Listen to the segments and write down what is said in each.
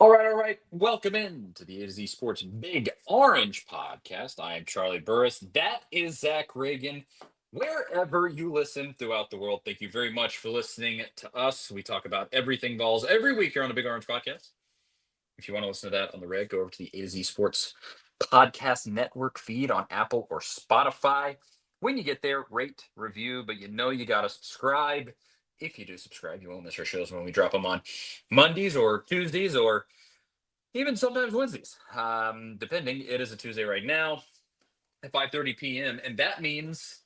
All right. Welcome in to the A to Z Sports Big Orange podcast. I am Charlie Burris. That is Zach Reagan. Wherever you listen throughout the world, thank you very much for listening to us. We talk about everything Vols every week here on the Big Orange podcast. If you want to listen to that on the reg, go over to the A to Z Sports Podcast Network feed on Apple or Spotify. When you get there, rate, review, but you got to subscribe. If you do subscribe, you won't miss our shows when we drop them on Mondays or Tuesdays or even sometimes Wednesdays, depending. It is a Tuesday right now at 5:30 p.m. And that means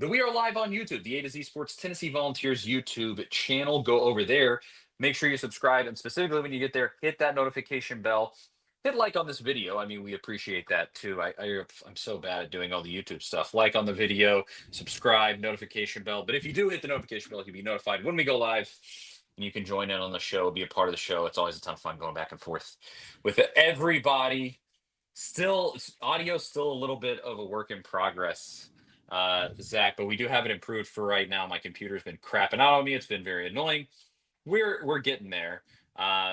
that we are live on YouTube, the A to Z Sports Tennessee Volunteers YouTube channel. Go over there. Make sure you subscribe. And specifically when you get there, hit that notification bell. Hit like on this video. I mean, we appreciate that too. I'm so bad at doing all the YouTube stuff. Like on the video, subscribe, notification bell. But if you do hit the notification bell, you'll be notified when we go live. And you can join in on the show, be a part of the show. It's always a ton of fun going back and forth with everybody. Still, audio still a little bit of a work in progress, Zach, but we do have it improved for right now. My computer's been crapping out on me. It's been very annoying. We're getting there.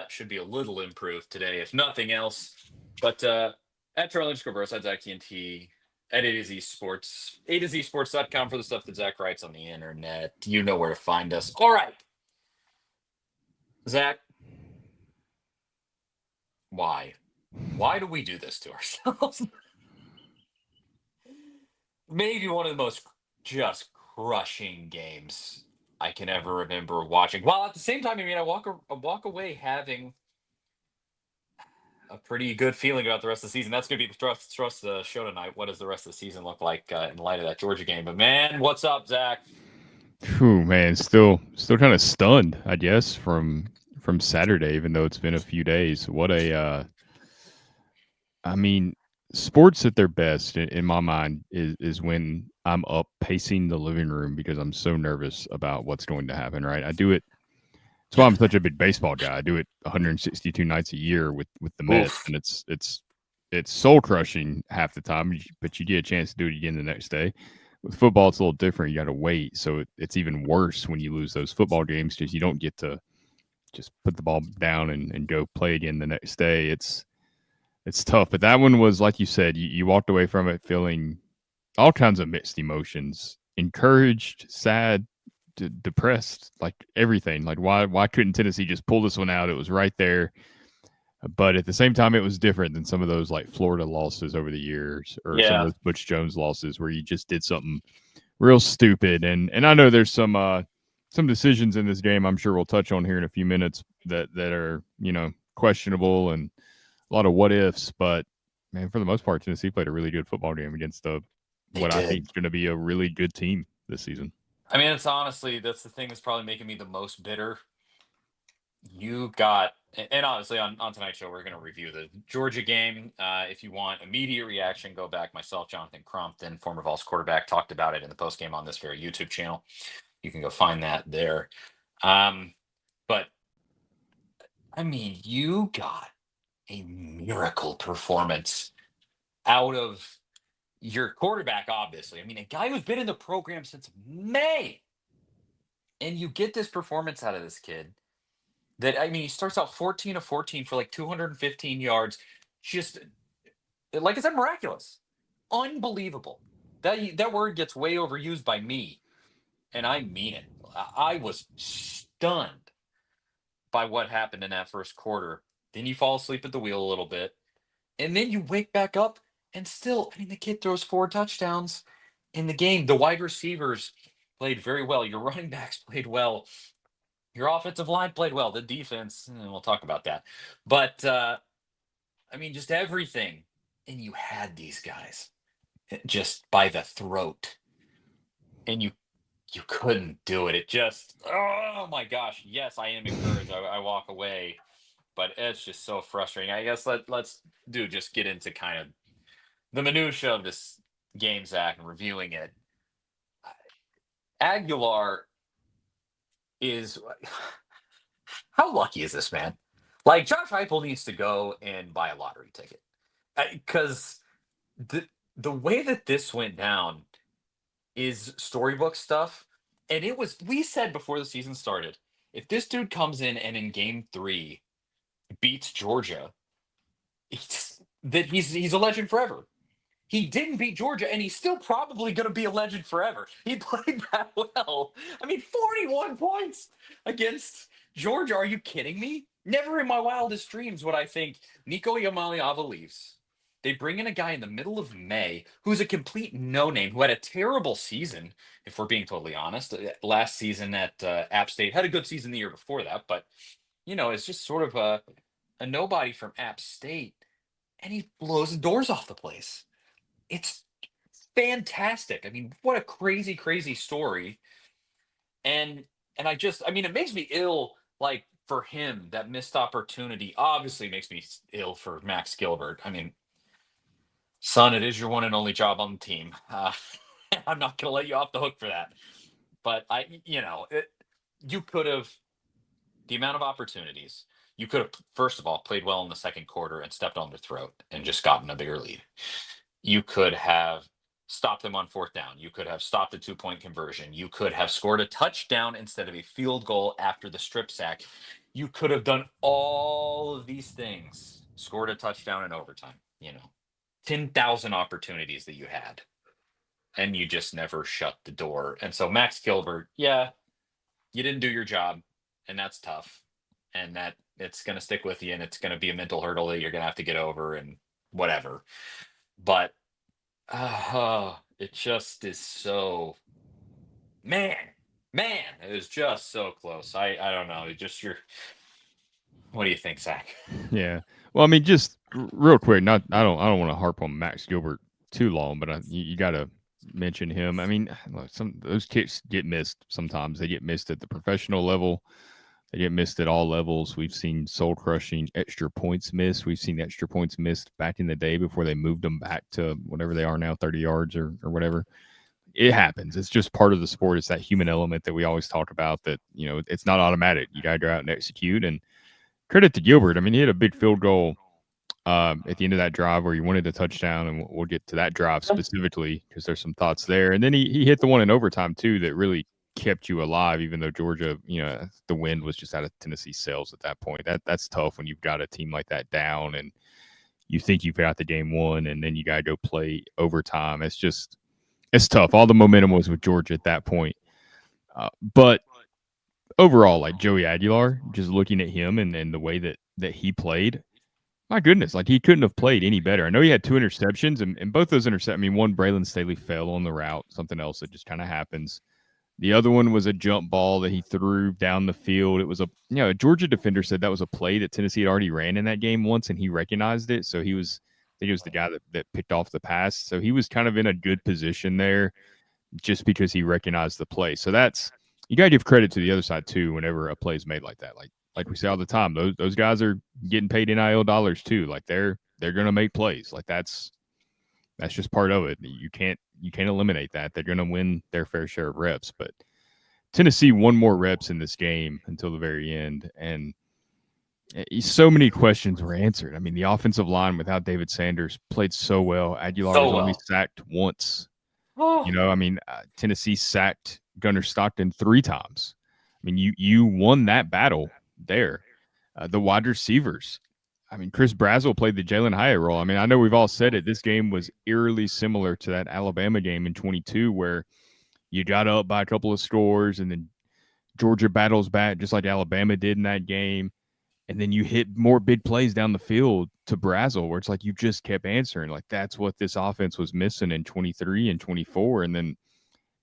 Should be a little improved today, if nothing else. But at Charlie_Burris, at Zach TNT, at A to Z Sports, A to Z Sports.com for the stuff that Zach writes on the internet. You know where to find us. All right. Zach, why? Why do we do this to ourselves? Maybe one of the most just crushing games I can ever remember watching. While at the same time, I mean, I walk away having a pretty good feeling about the rest of the season. That's going to be the thrust of the show tonight. What does the rest of the season look like in light of that Georgia game? But man, what's up, Zach? Whew, man, still kind of stunned, I guess, from Saturday, even though it's been a few days. What a I mean, sports at their best in my mind is when I'm up pacing the living room because I'm so nervous about what's going to happen, right? I do it. That's why I'm such a big baseball guy. I do it 162 nights a year with the Mets, Oof. and it's soul crushing half the time, but you get a chance to do it again the next day. With football, it's a little different. You got to wait, so it's even worse when you lose those football games because you don't get to just put the ball down and go play again the next day. It's tough, but that one was like you said. You walked away from it feeling all kinds of mixed emotions: encouraged, sad, depressed, like everything. Like why couldn't Tennessee just pull this one out? It was right there. But at the same time, it was different than some of those like Florida losses over the years or some of Yeah. those Butch Jones losses where you just did something real stupid. And I know there's some decisions in this game I'm sure we'll touch on here in a few minutes that are, questionable and a lot of what ifs, but man, for the most part, Tennessee played a really good football game against They what I think did. is going to be a really good team this season. I mean, it's honestly, that's the thing that's probably making me the most bitter. You got, and honestly, on tonight's show, we're going to review the Georgia game. If you want immediate reaction, go back. Myself, Jonathan Crumpton, former Vols quarterback, talked about it in the post game on this very YouTube channel. You can go find that there. But I mean, you got a miracle performance out of your quarterback, obviously. I mean, a guy who's been in the program since May, and you get this performance out of this kid. That I mean, he starts out 14 of 14 for like 215 yards. Just like I said, miraculous, unbelievable. That word gets way overused by me, and I mean it. I was stunned by what happened in that first quarter. Then you fall asleep at the wheel a little bit, and then you wake back up, and still, I mean, the kid throws 4 touchdowns in the game. The wide receivers played very well. Your running backs played well. Your offensive line played well. The defense, we'll talk about that. But I mean, just everything. And you had these guys just by the throat, and you couldn't do it. It just, oh my gosh. Yes, I am encouraged. I walk away, but it's just so frustrating. I guess let's just get into kind of the minutia of this game, Zach, and reviewing it. Aguilar is how lucky is this man? Like Josh Heupel needs to go and buy a lottery ticket because the way that this went down is storybook stuff, and it was we said before the season started, if this dude comes in and in game 3 beats Georgia, he's a legend forever. He didn't beat Georgia, and he's still probably going to be a legend forever. He played that well. I mean, 41 points against Georgia. Are you kidding me? Never in my wildest dreams would I think Nico Yamaliava leaves. They bring in a guy in the middle of May who's a complete no-name, who had a terrible season, if we're being totally honest. Last season at App State, had a good season the year before that, but it's just sort of a nobody from App State, and he blows the doors off the place. It's fantastic. I mean, what a crazy, crazy story. And I mean, it makes me ill, like for him, that missed opportunity obviously makes me ill for Max Gilbert. I mean, son, it is your one and only job on the team. I'm not going to let you off the hook for that. But you could have, the amount of opportunities, you could have, first of all, played well in the second quarter and stepped on their throat and just gotten a bigger lead. You could have stopped them on fourth down. You could have stopped a 2-point conversion. You could have scored a touchdown instead of a field goal after the strip sack. You could have done all of these things, scored a touchdown in overtime, 10,000 opportunities that you had, and you just never shut the door. And so, Max Gilbert, yeah, you didn't do your job, and that's tough. And that it's going to stick with you, and it's going to be a mental hurdle that you're going to have to get over and whatever. But it just is so, man, it is just so close. I don't know. What do you think, Zach? Yeah. Well, I mean, just real quick. Not. I don't want to harp on Max Gilbert too long, but you got to mention him. I mean, look, some those kicks get missed sometimes. They get missed at the professional level. They get missed at all levels. We've seen soul crushing extra points missed. We've seen extra points missed back in the day before they moved them back to whatever they are now, 30 yards or whatever. It happens. It's just part of the sport. It's that human element that we always talk about, that, it's not automatic. You got to go out and execute. And credit to Gilbert. I mean, he had a big field goal at the end of that drive where he wanted a touchdown, and we'll get to that drive specifically because there's some thoughts there. And then he hit the one in overtime too that really kept you alive, even though Georgia, the wind was just out of Tennessee's sails at that point. That's tough when you've got a team like that down and you think you've got the game won, and then you got to go play overtime. It's tough. All the momentum was with Georgia at that point. But overall, like Joey Aguilar, just looking at him and the way that he played, my goodness, like he couldn't have played any better. I know he had 2 interceptions, and both those interceptions, I mean, one, Braylon Staley fell on the route, something else that just kind of happens. The other one was a jump ball that he threw down the field. It was a Georgia defender said that was a play that Tennessee had already ran in that game once, and he recognized it. So I think it was the guy that picked off the pass. So he was kind of in a good position there just because he recognized the play. So you got to give credit to the other side too whenever a play is made like that. Like we say all the time, those guys are getting paid NIL dollars too. Like they're going to make plays. Like that's just part of it. You can't eliminate that. They're going to win their fair share of reps. But Tennessee won more reps in this game until the very end, and so many questions were answered. I mean, the offensive line without David Sanders played so well. Aguilar So was only well. sacked once. Oh, I mean, Tennessee sacked Gunnar Stockton 3 times. I mean, you won that battle there. The wide receivers. I mean, Chris Brazzell played the Jalen Hyatt role. I mean, I know we've all said it. This game was eerily similar to that Alabama game in 22 where you got up by a couple of scores and then Georgia battles back just like Alabama did in that game. And then you hit more big plays down the field to Brazzell where it's like you just kept answering. Like that's what this offense was missing in 23 and 24. And then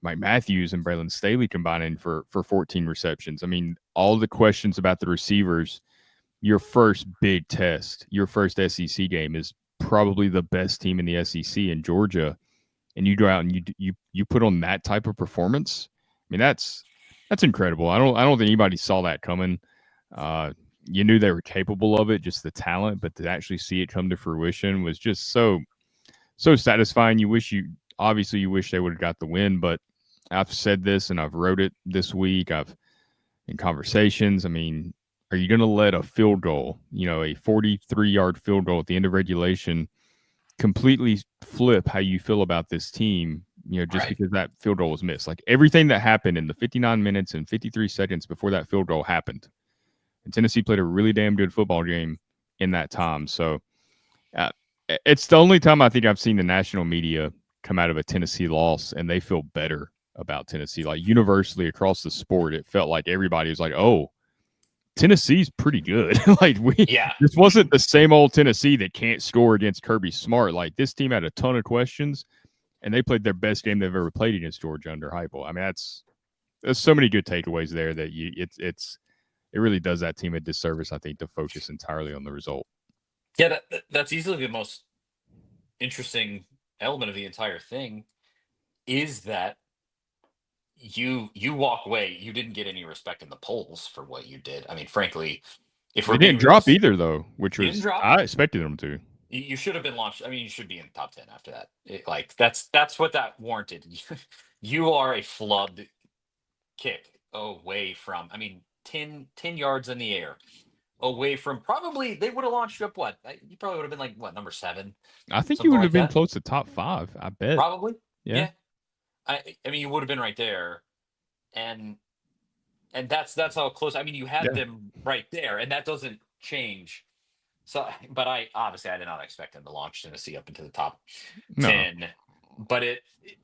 Mike Matthews and Braylon Staley combining for 14 receptions. I mean, all the questions about the receivers, your first big test, your first SEC game is probably the best team in the SEC in Georgia, and you go out and you put on that type of performance. I mean, that's incredible. I don't think anybody saw that coming. You knew they were capable of it, just the talent, but to actually see it come to fruition was just so satisfying. You wish they would have got the win, but I've said this and I've wrote it this week. I've in conversations. I mean, are you going to let a field goal, a 43-yard field goal at the end of regulation, completely flip how you feel about this team, just right. because that field goal was missed? Like everything that happened in the 59 minutes and 53 seconds before that field goal happened And Tennessee played a really damn good football game in that time. So uh, it's the only time I think I've seen the national media come out of a Tennessee loss and they feel better about Tennessee. Like universally across the sport, it felt like everybody was like, "Oh, Tennessee's pretty good." Like Yeah. this wasn't the same old Tennessee that can't score against Kirby Smart. Like this team had a ton of questions, and they played their best game they've ever played against Georgia under Heupel. I mean, there's so many good takeaways there that it really does that team a disservice, I think, to focus entirely on the result. Yeah, that's easily the most interesting element of the entire thing is that you walk away, you didn't get any respect in the polls for what you did. I mean, frankly, if They we're being didn't drop realistic, either, though, which you didn't was drop. I expected them to. You should have been launched. I mean, you should be in the top 10 after that. Like that's what that warranted. You are a flub kick away from. I mean, 10 yards in the air away from probably they would have launched you up what? You probably would have been like what, number 7, I think you something would like have been that. close to top 5. I bet. Probably. Yeah. Yeah. I mean, you would have been right there, and that's how close. I mean, you had Yeah. them right there, and that doesn't change. So, but I did not expect them to launch Tennessee up into the top No. 10. But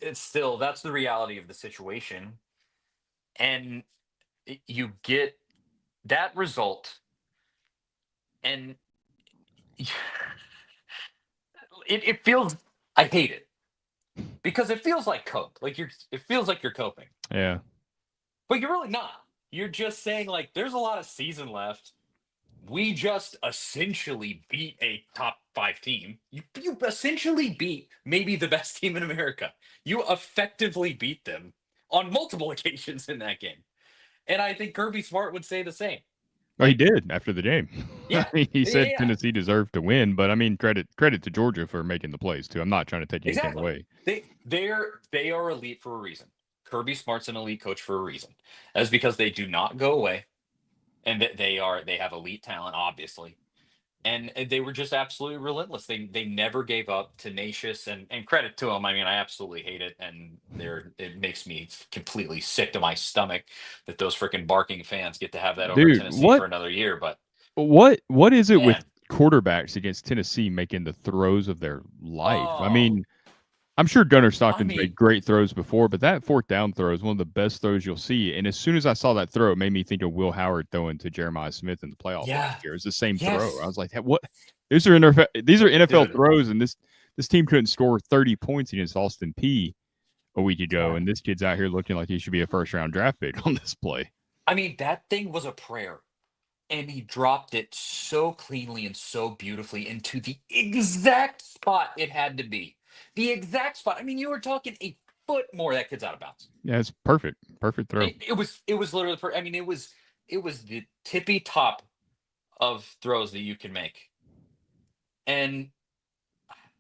it's still that's the reality of the situation, and you get that result, and it feels. I hate it because it feels like cope. Like it feels like you're coping, Yeah. but you're really not. You're just saying like there's a lot of season left. We just essentially beat a top 5 team. You essentially beat maybe the best team in America. You effectively beat them on multiple occasions in that game. And I think Kirby Smart would say the same. Well, he Like, did after the game. I yeah, mean, he yeah, said yeah, Tennessee deserved to win, but I mean, credit to Georgia for making the plays too. I'm not trying to take anything exactly. away. They are elite for a reason. Kirby Smart's an elite coach for a reason. That's because they do not go away, and that they have elite talent, obviously. And they were just absolutely relentless. They never gave up, tenacious, and credit to them. I mean, I absolutely hate it, and it makes me completely sick to my stomach that those freaking barking fans get to have that over Dude, Tennessee for another year. But what is it with man, quarterbacks against Tennessee making the throws of their life? I oh, mean, I'm sure Gunnar I Stockton's made mean, great throws before, but that fourth down throw is one of the best throws you'll see. And as soon as I saw that throw, it made me think of Will Howard throwing to Jeremiah Smith in the playoffs yeah, last year. It's the same throw. I yes, was like, what? These are NFL dude, throws, and this team couldn't score 30 points against Austin P a week ago, yeah. and this kid's out here looking like he should be a first round draft pick on this play. I mean, that thing was a prayer. And he dropped it so cleanly and so beautifully into the exact spot it had to be. The exact spot. I mean, you were talking a foot more. That kid's out of bounds. Yeah, it's perfect. Perfect throw. It was literally. I mean, it was the tippy top of throws that you can make. And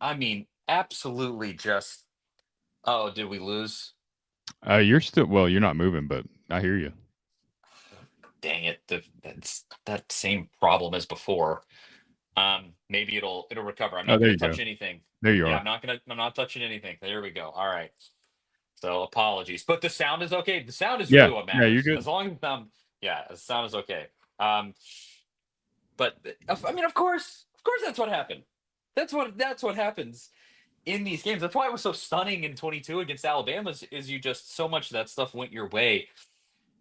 I mean, absolutely just. Oh, did we lose? You're still well. You're not moving, but I hear you. Dang it! That's that same problem as before. Maybe it'll recover. I'm Oh, not there going you to go. touch anything. There you Yeah, are. I'm not touching anything. There we go. All right. So apologies, but the sound is okay. The sound is Yeah, really what yeah, you're matters. good. As long as the sound, yeah, the sound is okay. Um, but I mean, of course, that's what happened. That's what happens in these games. That's why it was so stunning in 22 against Alabama. Is you just so much of that stuff went your way,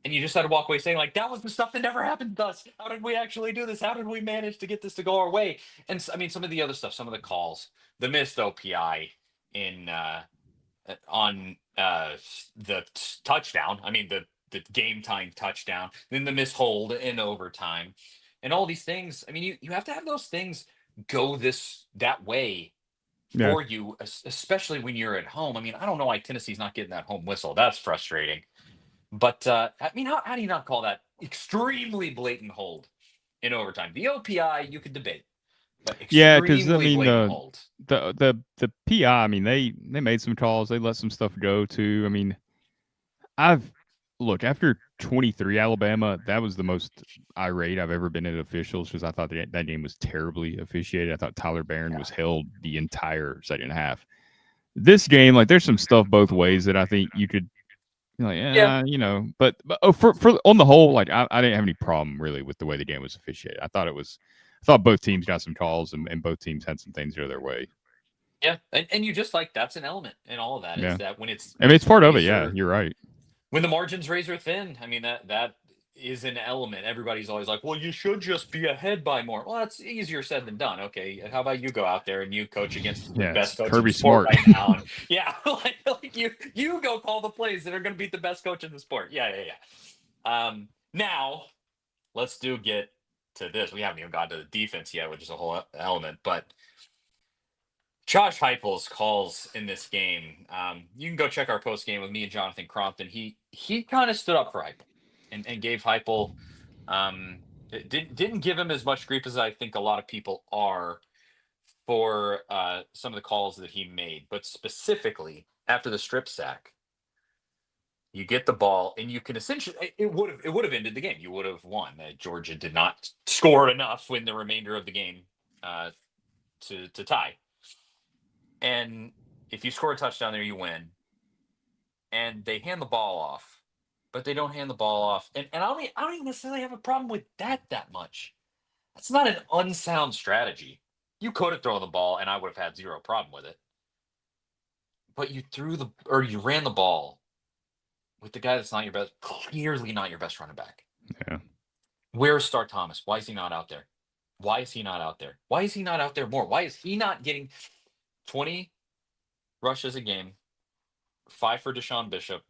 and you just had to walk away saying like that was the stuff that never happened to us. How did we actually do this? How did we manage to get this to go our way? And I mean, some of the other stuff, some of the calls, the missed OPI in on the touchdown. I mean the game time touchdown, then the mishold in overtime, and all these things. I mean, you have to have those things go that way Yeah, for you, especially when you're at home. I mean, I don't know why Tennessee's not getting that home whistle. That's frustrating. But I mean, how do you not call that extremely blatant hold in overtime? The OPI you could debate, but yeah. Because I extremely mean, blatant hold. the PI. I mean, they made some calls. They let some stuff go too. I mean, I've look after 23 Alabama. That was the most irate I've ever been at officials because I thought that game was terribly officiated. I thought Tyler Barron Yeah. was held the entire second half. This game, like, there's some stuff both ways that I think you could You're like, Yeah. but for on the whole, like I didn't have any problem really with the way the game was officiated. I thought both teams got some calls and both teams had some things go their way. Yeah. And you just like that's an element in all of that is Yeah, that when it's I when mean it's it's part of it. Yeah, razor you're right. when the margins razor thin, I mean that is an element. Everybody's always like, well, you should just be ahead by more. Well, that's easier said than done. Okay, how about you go out there and you coach against the Yeah, it's best coach in the Kirby sport Smart. right now, and yeah, like you go call the plays that are going to beat the best coach in the sport. Yeah, yeah, yeah. Now let's get to this. We haven't even got to the defense yet, which is a whole element, but Josh Heupel's calls in this game. You can go check our post game with me and Jonathan Crompton. He kind of stood up for Heupel and gave Heupel didn't give him as much grief as I think a lot of people are for some of the calls that he made, but specifically after the strip sack, you get the ball and you can essentially it would have ended the game. You would have won. Georgia did not score enough in the remainder of the game uh, to tie. And if you score a touchdown there, you win. And they hand the ball off, but they don't hand the ball off. And I don't even necessarily have a problem with that much. That's not an unsound strategy. You could have thrown the ball, and I would have had zero problem with it. But you ran the ball with the guy that's not your best, clearly not your best running back. Yeah, Where's Star Thomas? Why is he not out there? Why is he not out there? Why is he not out there more? Why is he not getting 20 rushes a game, 5 for Deshaun Bishop,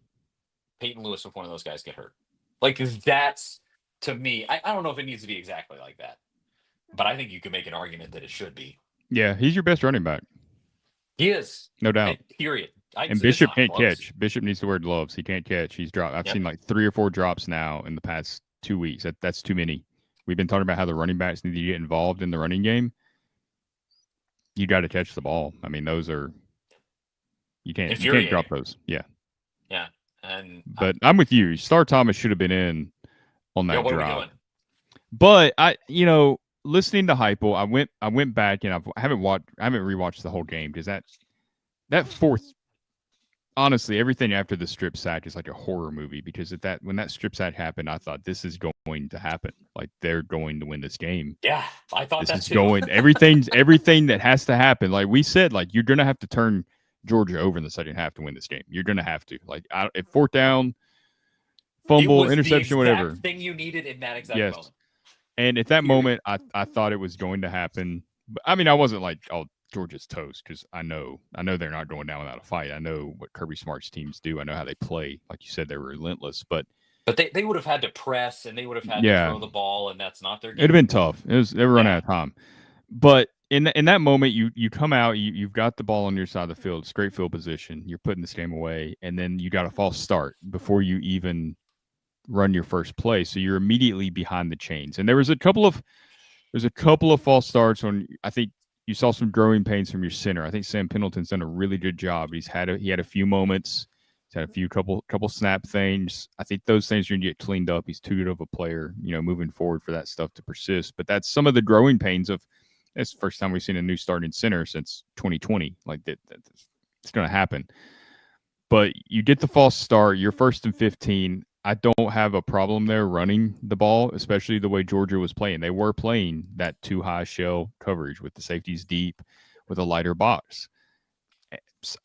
Peyton Lewis if one of those guys get hurt? Like that's to me, I don't know if it needs to be exactly like that, but I think you could make an argument that it should be. yeah, he's your best running back, He is. no doubt. Period. And It's Bishop not can't close. catch. Bishop needs to wear gloves. He can't catch. He's dropped. I've Yep. seen like 3 or 4 drops now in the past 2 weeks. That's too many. We've been talking about how the running backs need to get involved in the running game. You got to catch the ball. I mean, those are you can't drop Infuriating. those. Yeah, Yeah. And but I'm with you. Star Thomas should have been in on yeah, that what are we drop. doing? But listening to Heupel, I went back and I haven't rewatched the whole game because that fourth, honestly, everything after the strip sack is like a horror movie because when that strip sack happened, I thought this is going to happen. Like they're going to win this game. Yeah, I thought This that is too. going everything that has to happen. Like we said, like you're gonna have to turn Georgia over in the second half to win this game. You're gonna have to. Like if fourth down, It fumble, was the interception, exact whatever. thing you needed in that exact Yes. moment. And at that Period. moment, I thought it was going to happen. But, I mean, I wasn't like, oh, Georgia's toast because I know they're not going down without a fight. I know what Kirby Smart's teams do. I know how they play. Like you said, they were relentless. But But they would have had to press and they would have had to yeah, throw the ball, and that's not their it'd have game. been tough. They were running Yeah. out of time. But in that moment, you come out, you've got the ball on your side of the field, it's great field position. You're putting this game away, and then you got a false start before you even run your first play. So you're immediately behind the chains. And there's a couple of false starts on. I think you saw some growing pains from your center. I think Sam Pendleton's done a really good job. He had a few moments. He's had a few couple snap things. I think those things are gonna get cleaned up. He's too good of a player, moving forward for that stuff to persist. But that's some of the growing pains of. It's the first time we've seen a new starting center since 2020. Like it's going to happen. But you get the false start. You're 1st and 15. I don't have a problem there running the ball, especially the way Georgia was playing. They were playing that too high shell coverage with the safeties deep, with a lighter box.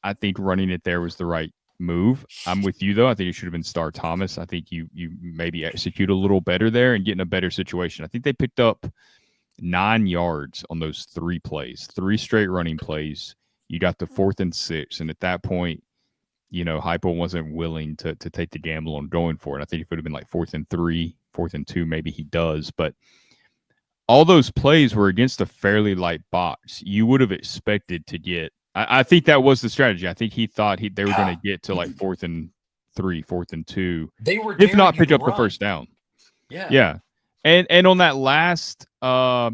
I think running it there was the right move. I'm with you though. I think it should have been Star Thomas. I think you maybe execute a little better there and get in a better situation. I think they picked up 9 yards on those 3 plays, 3 straight running plays. You got the 4th and 6, and at that point, Heupel wasn't willing to take the gamble on going for it. I think if it would have been like 4th and 3, 4th and 2, maybe he does. But all those plays were against a fairly light box. You would have expected to get. I think that was the strategy. I think he thought they were going to Yeah. get to like 4th and 3, 4th and 2, They were if daring not you pick to up the run. first down. Yeah. Yeah, and on that last run,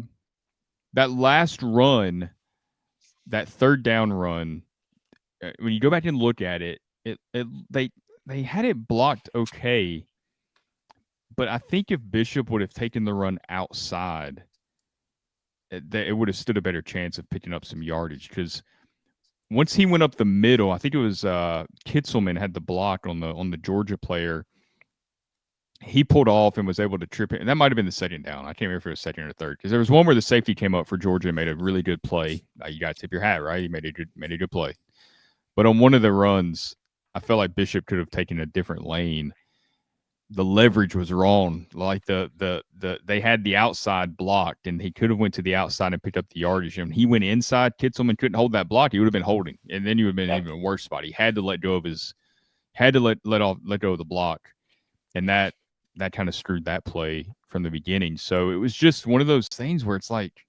that 3rd down run, when you go back and look at it, they had it blocked okay, but I think if Bishop would have taken the run outside, it would have stood a better chance of picking up some yardage because once he went up the middle, I think it was Kitzelman had the block on the Georgia player. He pulled off and was able to trip it. And that might have been the second down. I can't remember if it was second or third. Because there was one where the safety came up for Georgia and made a really good play. You got to tip your hat, right? He made a good play. But on one of the runs, I felt like Bishop could have taken a different lane. The leverage was wrong. Like they had the outside blocked, and he could have went to the outside and picked up the yardage. And he went inside. Kitzelman couldn't hold that block. He would have been holding, and then he would have been in Yep. an even worse spot. He had to let go of his, had to let go of the block, and that kind of screwed that play from the beginning. So it was just one of those things where it's like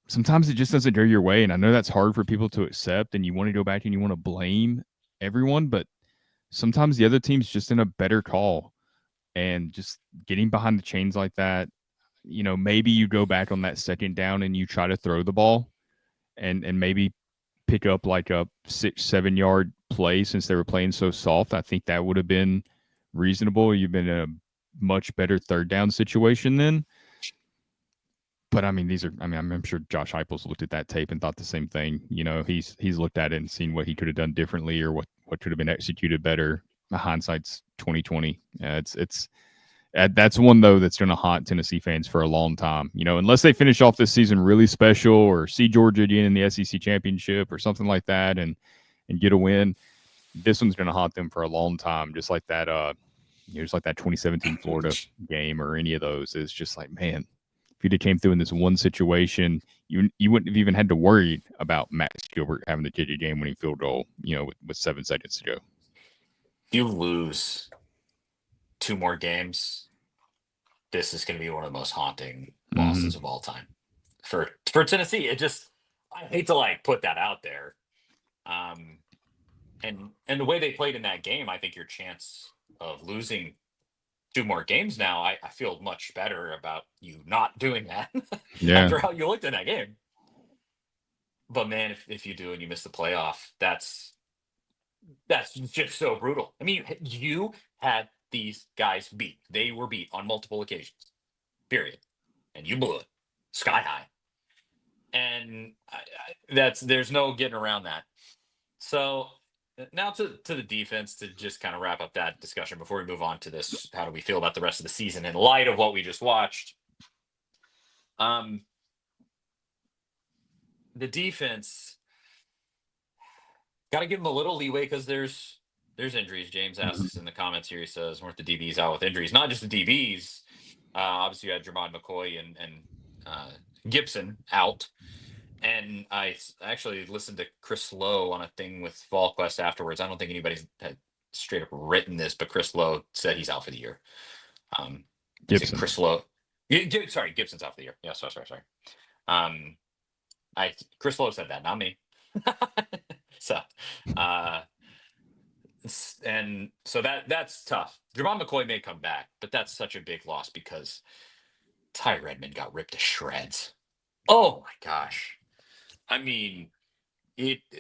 sometimes it just doesn't go your way, and I know that's hard for people to accept, and you want to go back and you want to blame everyone, but sometimes the other team's just in a better call, and just getting behind the chains like that, maybe you go back on that second down and you try to throw the ball and maybe pick up like a 6-7 yard play since they were playing so soft. I think that would have been reasonable. You've been in a much better third down situation then. But I mean, I'm sure Josh Heupel's looked at that tape and thought the same thing. He's looked at it and seen what he could have done differently or what could have been executed better. Hindsight's 2020. It's that's one though that's going to haunt Tennessee fans for a long time. Unless they finish off this season really special or see Georgia again in the SEC championship or something like that and get a win. This one's going to haunt them for a long time, just like that. Just like that 2017 Florida game or any of those. It's just like, man, if you'd have came through in this one situation, you wouldn't have even had to worry about Max Gilbert having to kick a game-winning field goal, with 7 seconds to go. You lose 2 more games, this is going to be one of the most haunting losses of all time for Tennessee. I hate to put that out there. And the way they played in that game, I think your chance of losing 2 more games now, I feel much better about you not doing that after how you looked in that game. But man, if you do and you miss the playoff, that's just so brutal. I mean, you had these guys beat. They were beat on multiple occasions, period. And you blew it sky high. And there's no getting around that. So now to the defense, to just kind of wrap up that discussion before we move on to this. How do we feel about the rest of the season in light of what we just watched? The defense, got to give them a little leeway because there's injuries. James asks in the comments here, he says, weren't the DBs out with injuries? Not just the DBs. Obviously, you had Jermon McCoy and Gibson out. And I actually listened to Chris Lowe on a thing with VolQuest afterwards. I don't think anybody had straight up written this, but Chris Lowe said he's out for the year. Gibson. Chris Lowe. Sorry, Gibson's out for the year. Yeah, sorry. Chris Lowe said that, not me. So, and so that's tough. Jermon McCoy may come back, but that's such a big loss because Ty Redmond got ripped to shreds. Oh my gosh. I mean,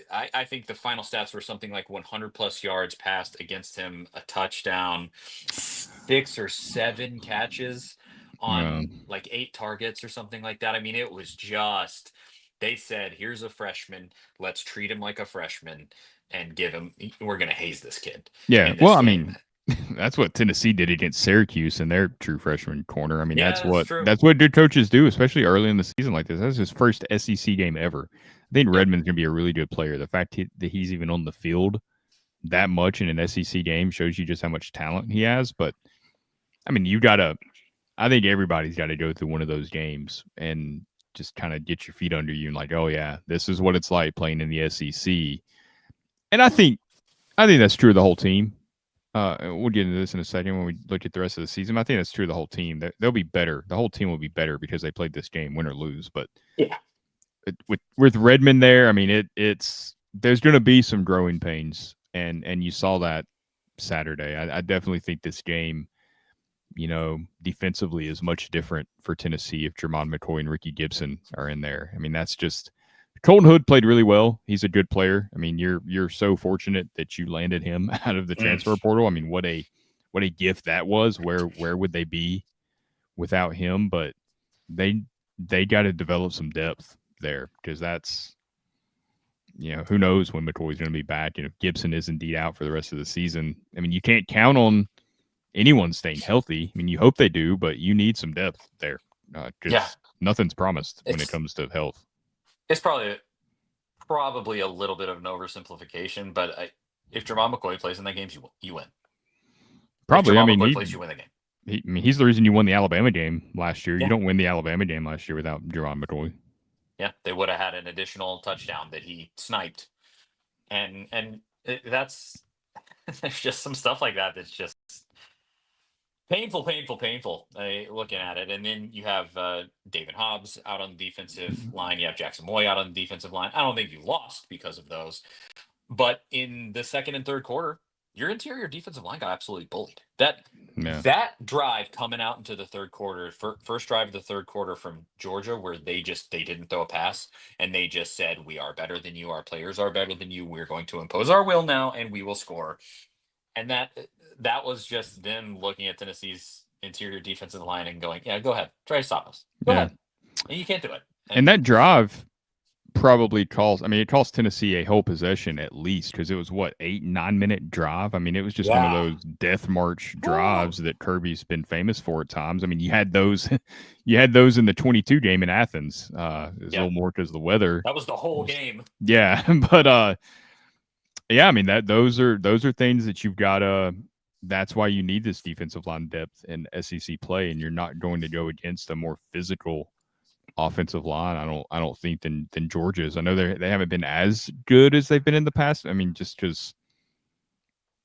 I think the final stats were something like 100 plus yards passed against him, a touchdown, 6 or 7 catches on 8 targets or something like that. I mean, it was just, they said, here's a freshman. Let's treat him like a freshman and we're going to haze this kid. Yeah. Well, I mean, that's what Tennessee did against Syracuse in their true freshman corner. I mean, that's what good coaches do, especially early in the season like this. That's his first SEC game ever. I think Redmond's going to be a really good player. The fact that he's even on the field that much in an SEC game shows you just how much talent he has. But, I mean, I think everybody's got to go through one of those games and just kind of get your feet under you and like, oh, yeah, this is what it's like playing in the SEC. And I think that's true of the whole team. We'll get into this in a second when we look at the rest of the season. I think that's true of the whole team. They'll be better. The whole team will be better because they played this game, win or lose. But yeah, with Redmond there, I mean, there's going to be some growing pains, and you saw that Saturday. I definitely think this game, defensively is much different for Tennessee if Jermon McCoy and Ricky Gibson are in there. I mean, that's just. Colton Hood played really well. He's a good player. I mean, you're so fortunate that you landed him out of the transfer portal. I mean, what a gift that was. Where would they be without him? But they got to develop some depth there because who knows when McCoy's going to be back, and if Gibson is indeed out for the rest of the season. I mean, you can't count on anyone staying healthy. I mean, you hope they do, but you need some depth there Yeah, because nothing's promised when it it's comes to health. it's probably a little bit of an oversimplification, but if Jermon McCoy plays in that game, you win. If Probably. I Jermon mean, McCoy plays, you win the game. he's the reason you won the Alabama game last year. You Yeah, don't win the Alabama game last year without Jerron McCoy. yeah, they would have had an additional touchdown that he sniped, and that's there's just some stuff like that that's just painful, painful, painful. Looking at it, and then you have David Hobbs out on the defensive line. You have Jackson Moy out on the defensive line. I don't think you lost because of those, but in the second and third quarter, your interior defensive line got absolutely bullied. Yeah. That drive coming out into the third quarter, first drive of the third quarter from Georgia, where they didn't throw a pass and they just said, "We are better than you. Our players are better than you. We're going to impose our will now, and we will score." And that was just them looking at Tennessee's interior defensive line and going, "Yeah, go ahead, try to stop us. Go Yeah. ahead." And you can't do it. And that drive probably cost. I mean, it cost Tennessee a whole possession at least because it was what 8-9 minute drive. I mean, it was just one of Yeah. those death march Ooh. drives that Kirby's been famous for at times. I mean, you had those, you had those in the 22 game in Athens. As Yeah. little more because the weather. That was the whole game. Yeah, but yeah, I mean those are things that you've got to. That's why you need this defensive line depth in SEC play, and you're not going to go against a more physical offensive line. I don't think than Georgia's. I know they haven't been as good as they've been in the past. I mean, just because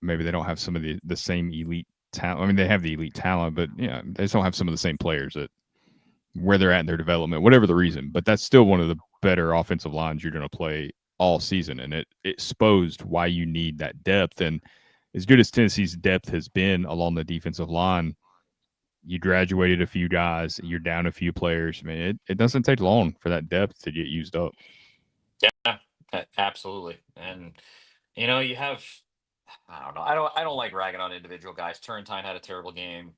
maybe they don't have some of the same elite talent. I mean, they have the elite talent, but yeah, they just don't have some of the same players that where they're at in their development, whatever the reason. But that's still one of the better offensive lines you're going to play all season, and it exposed why you need that depth. And as good as Tennessee's depth has been along the defensive line, you graduated a few guys, you're down a few players. I mean, it doesn't take long for that depth to get used up. Yeah, absolutely. And you have I don't know. I don't like ragging on individual guys. Turrentine had a terrible game.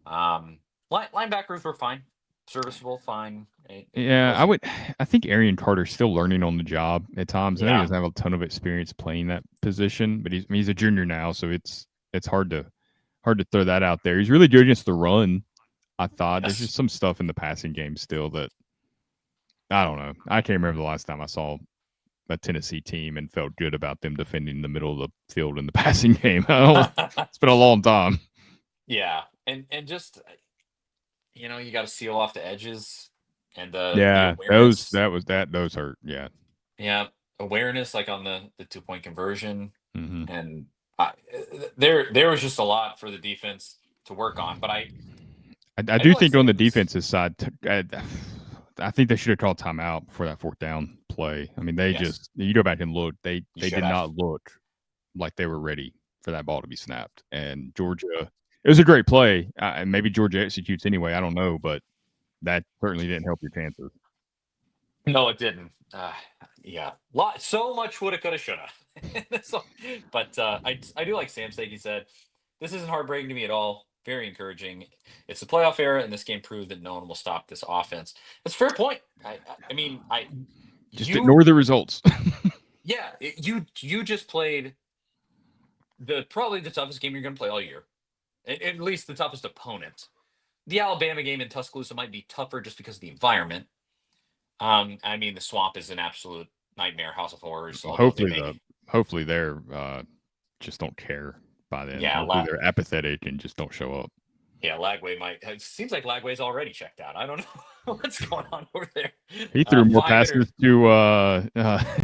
Linebackers were fine, serviceable, fine. It Yeah, wasn't. I think Arian Carter's still learning on the job at times. I know he Yeah. doesn't have a ton of experience playing that position, but he's a junior now, so it's hard to throw that out there. He's really good against the run. I thought there's Yes. just some stuff in the passing game still that I don't know. I can't remember the last time I saw a Tennessee team and felt good about them defending the middle of the field in the passing game. It's been a long time. Yeah, and just you got to seal off the edges and the Yeah, awareness. those hurt. Yeah. Yeah, awareness like on the 2 point conversion, Hmm. and I, there was just a lot for the defense to work on. But I I do do like think on the Sam's. defensive side, I think they should have called timeout for that fourth down play. I mean, they Yes, just you go back and look, you they should did have. not look like they were ready for that ball to be snapped. And Georgia, it was a great play, and maybe Georgia executes anyway. I don't know, but that certainly didn't help your chances. No, it didn't. Yeah, so much woulda, coulda, shoulda. So, but I do like Sam's take. He said, "This isn't heartbreaking to me at all. Very encouraging. It's the playoff era, and this game proved that no one will stop this offense." That's a fair point. I mean, Just you ignore the results. yeah, you just played probably the toughest game you're going to play all year, at least the toughest opponent. The Alabama game in Tuscaloosa might be tougher just because of the environment. I mean, the swamp is an absolute nightmare, house of horrors. Although they make, Hopefully they're just don't care by then. yeah, Hopefully they're apathetic and just don't show up. yeah, Lagway might. It seems like Lagway's already checked out. I don't know what's going on over there. He threw more Five hitter. passes to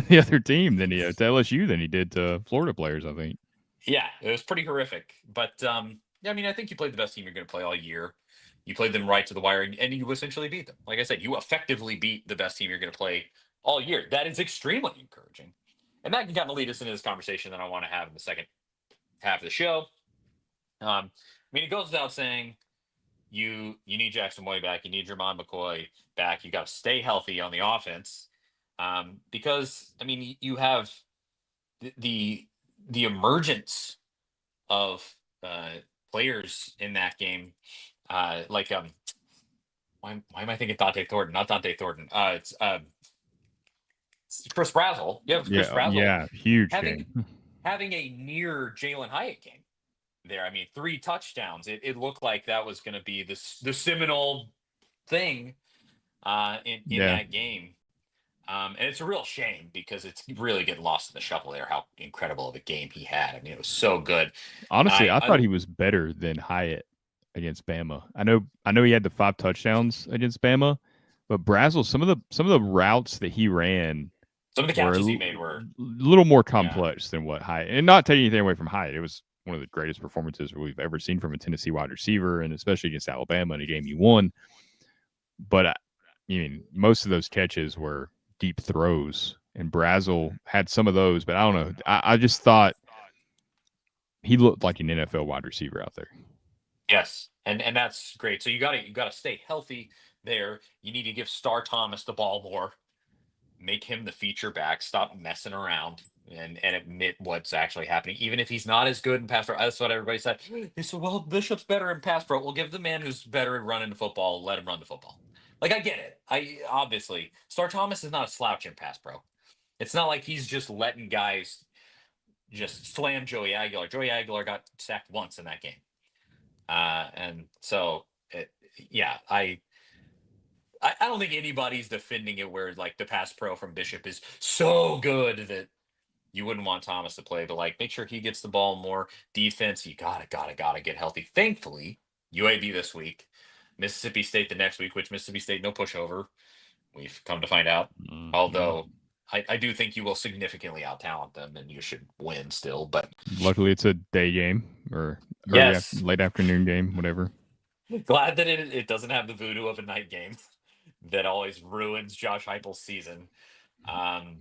the other team than to LSU than he did to Florida players. I think. Yeah, it was pretty horrific. But yeah, I mean, I think you played the best team you're going to play all year. You played them right to the wire, and you essentially beat them. Like I said, you effectively beat the best team you're going to play all year. That is extremely encouraging, and that can kind of lead us into this conversation that I want to have in the second half of the show. I mean, it goes without saying you need Jackson Moy back. You need Jermon McCoy back. You got to stay healthy on the offense, because I mean you have the the emergence of players in that game, like why am I thinking Dante Thornton? Not Dante Thornton. It's Chris Brazzell. You have Chris Yeah, Brazzell yeah, huge having game. having a near Jalen Hyatt game there. I mean, 3 touchdowns. It looked like that was going to be the seminal thing in Yeah, that game. And it's a real shame because it's really getting lost in the shuffle there. How incredible of a game he had. I mean, it was so good. honestly, I thought I he was better than Hyatt against Bama. I know he had the 5 touchdowns against Bama, but Brazzell, some of the routes that he ran some of the were catches he made were, little more yeah. complex than what Hyatt. And not taking anything away from Hyatt, it was one of the greatest performances we've ever seen from a Tennessee wide receiver, and especially against Alabama in a game you won. But I mean, most of those catches were deep throws, and Brazzell had some of those, but I don't know. I just thought he looked like an NFL wide receiver out there. Yes, and that's great. So you gotta stay healthy there. You need to give Star Thomas the ball more, make him the feature back, stop messing around, and admit what's actually happening. Even if he's not as good in pass pro, that's what everybody said. They said, "Well, Bishop's better in pass pro." We'll give the man who's better at running the football, let him run the football. Like I get it. I obviously Star Thomas is not a slouch in pass pro. It's not like he's just letting guys just slam Joey Aguilar. Joey Aguilar got sacked once in that game. And so, yeah, I don't think anybody's defending it where like the pass pro from Bishop is so good that you wouldn't want Thomas to play, but like make sure he gets the ball more. Defense, you gotta get healthy. Thankfully, UAB this week, Mississippi State the next week, which Mississippi State no pushover. We've come to find out. Yeah. Although I do think you will significantly out talent them and you should win still. But Luckily, it's a day game or yes, late afternoon game, whatever. glad that it doesn't have the voodoo of a night game that always ruins Josh Heupel's season. Um,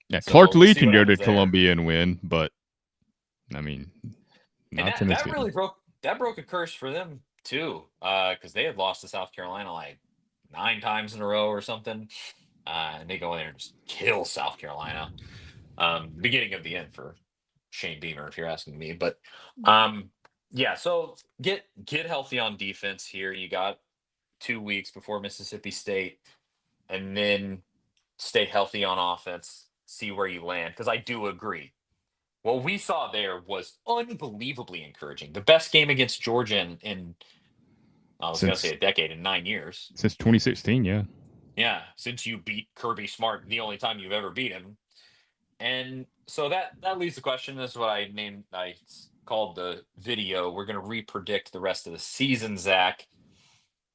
Yeah, so Clark we'll Lee see can what go to happens there. Columbia and win, but I mean, And not that Tennessee. really broke a curse for them too, because they had lost to South Carolina like 9 times in a row or something, and they go in there and just kill South Carolina. Beginning of the end for Shane Beamer, if you're asking me. But yeah, so get healthy on defense here. You got 2 weeks before Mississippi State, and then stay healthy on offense. See where you land, because I do agree. What we saw there was unbelievably encouraging. The best game against Georgia in I was going to say since a decade, in 9 years. since 2016. Yeah, Yeah, since you beat Kirby Smart, the only time you've ever beat him. And so that leaves the question. This is what I called the video. We're going to repredict the rest of the season, Zach.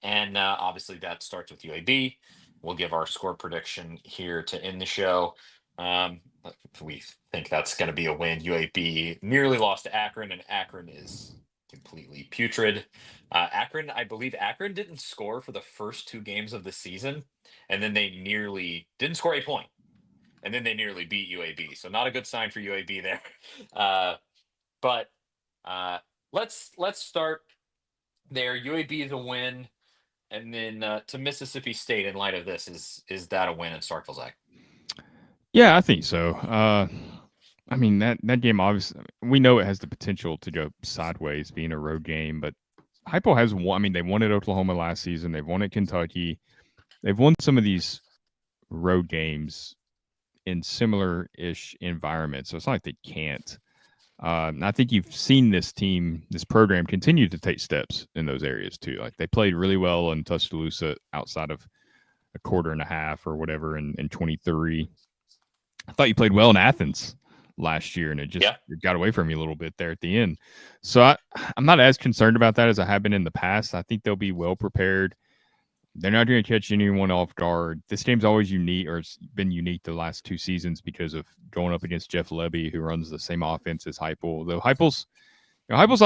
And obviously that starts with UAB. We'll give our score prediction here to end the show. Um, we think that's going to be a win. UAB nearly lost to Akron, and Akron is completely putrid. I believe Akron didn't score for the first 2 games of the season, and then they nearly didn't score a point, and then they nearly beat UAB. So not a good sign for UAB there. But let's start there. UAB is a win. And then to Mississippi State, in light of this, is that a win in Starkville, Zach? yeah, I think so. I mean that game obviously we know it has the potential to go sideways, being a road game, but Hypo has won. I mean, they won at Oklahoma last season. They've won at Kentucky. They've won some of these road games in similar-ish environments, so it's not like they can't. I think you've seen this team, this program, continue to take steps in those areas too. Like they played really well in Tuscaloosa outside of a quarter and a half or whatever in 23. I thought you played well in Athens last year, and Yeah. it got away from you a little bit there at the end. So I'm not as concerned about that as I have been in the past. I think they'll be well prepared. They're not going to catch anyone off guard. This game's always unique, or it's been unique the last 2 seasons because of going up against Jeff Levy, who runs the same offense as Heupel. Though Heupel's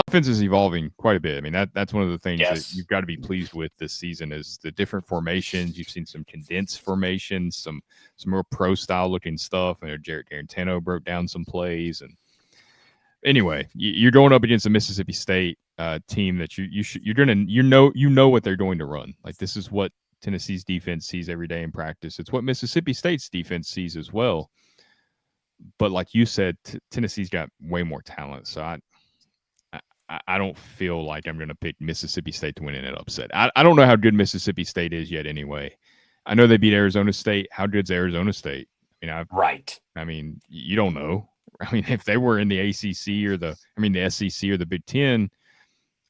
offense is evolving quite a bit. I mean, that's one of the things that Yes. you've got to be pleased with this season is the different formations. You've seen some condensed formations, some more pro style looking stuff. And Jarrett Garantano broke down some plays. And anyway, you're going up against a Mississippi State team that you're gonna you know what they're going to run. Like this is what Tennessee's defense sees every day in practice. It's what Mississippi State's defense sees as well. But like you said, Tennessee's got way more talent. So I don't feel like I'm going to pick Mississippi State to win in an upset. I don't know how good Mississippi State is yet anyway. I know they beat Arizona State. How good's Arizona State? You know, Right. I mean, you don't know. I mean, if they were in the ACC or the SEC or the Big Ten,